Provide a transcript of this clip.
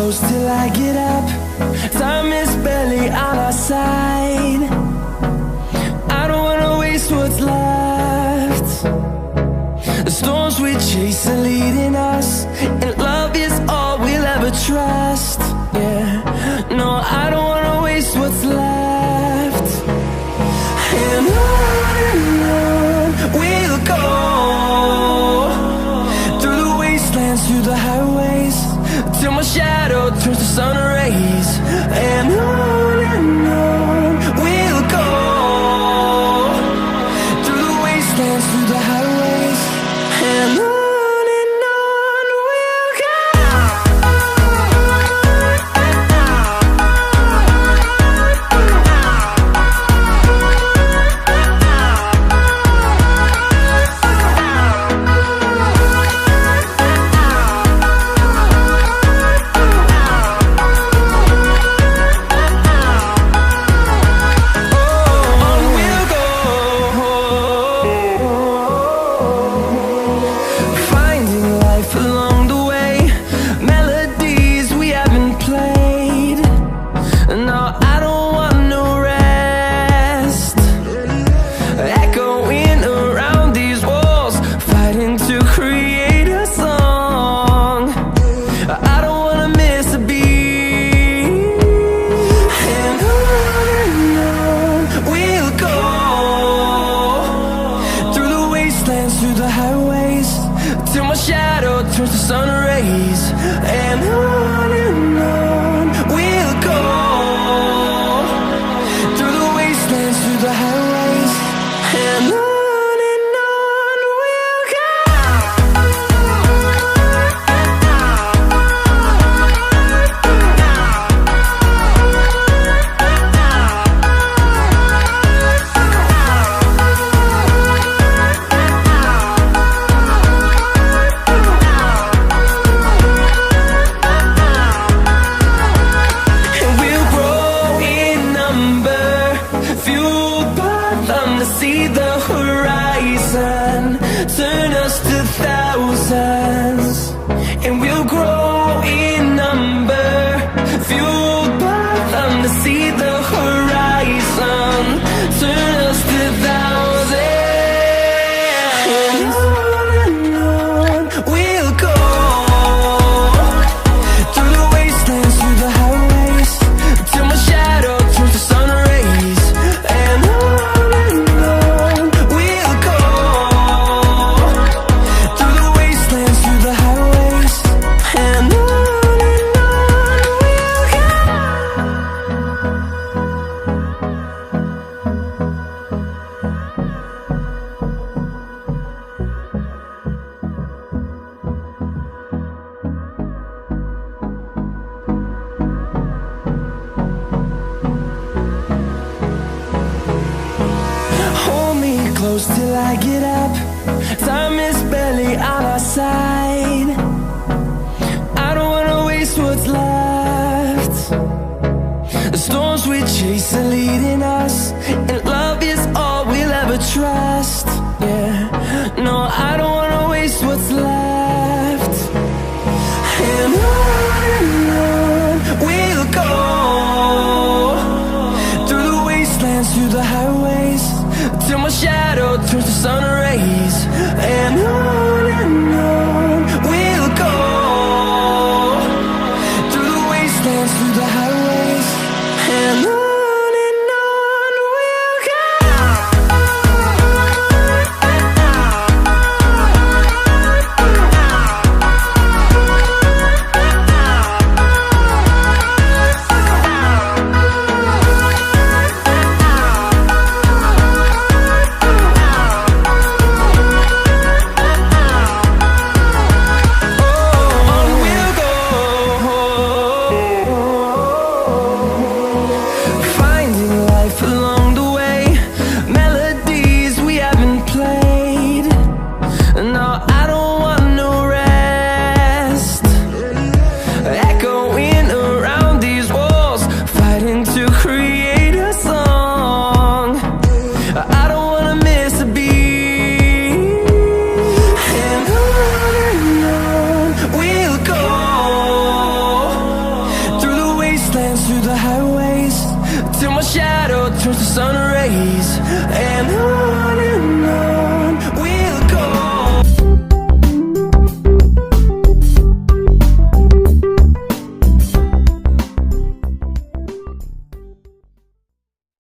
close till I get up. Time is barely on our side. I don't wanna waste what's left. The storms we chase are leading us, and love is all we'll ever trust. Yeah, no, I don't wanna waste what's left. And on we'll go, through the wastelands, through the highways, till my shadow turns to sun rays. And on we'll go, through the wastelands, through the highways, and on we'll go. Through the highways, till my shadow turns to sun rays. And on we'll go, through the wastelands, through the highways, and on we'll go. See the horizon, turn us to thousands, and we'll grow in number, fueled by them. To see the horizon, turn us to thousands, and on we'll go, through the wastelands, through the highways, till my shadow turns to sun rays. And close till I get up. Time is barely on our side. I don't wanna waste what's left. The storms we chase are leading us, and love is all we'll ever trust. Yeah, no, I don't wanna waste what's left.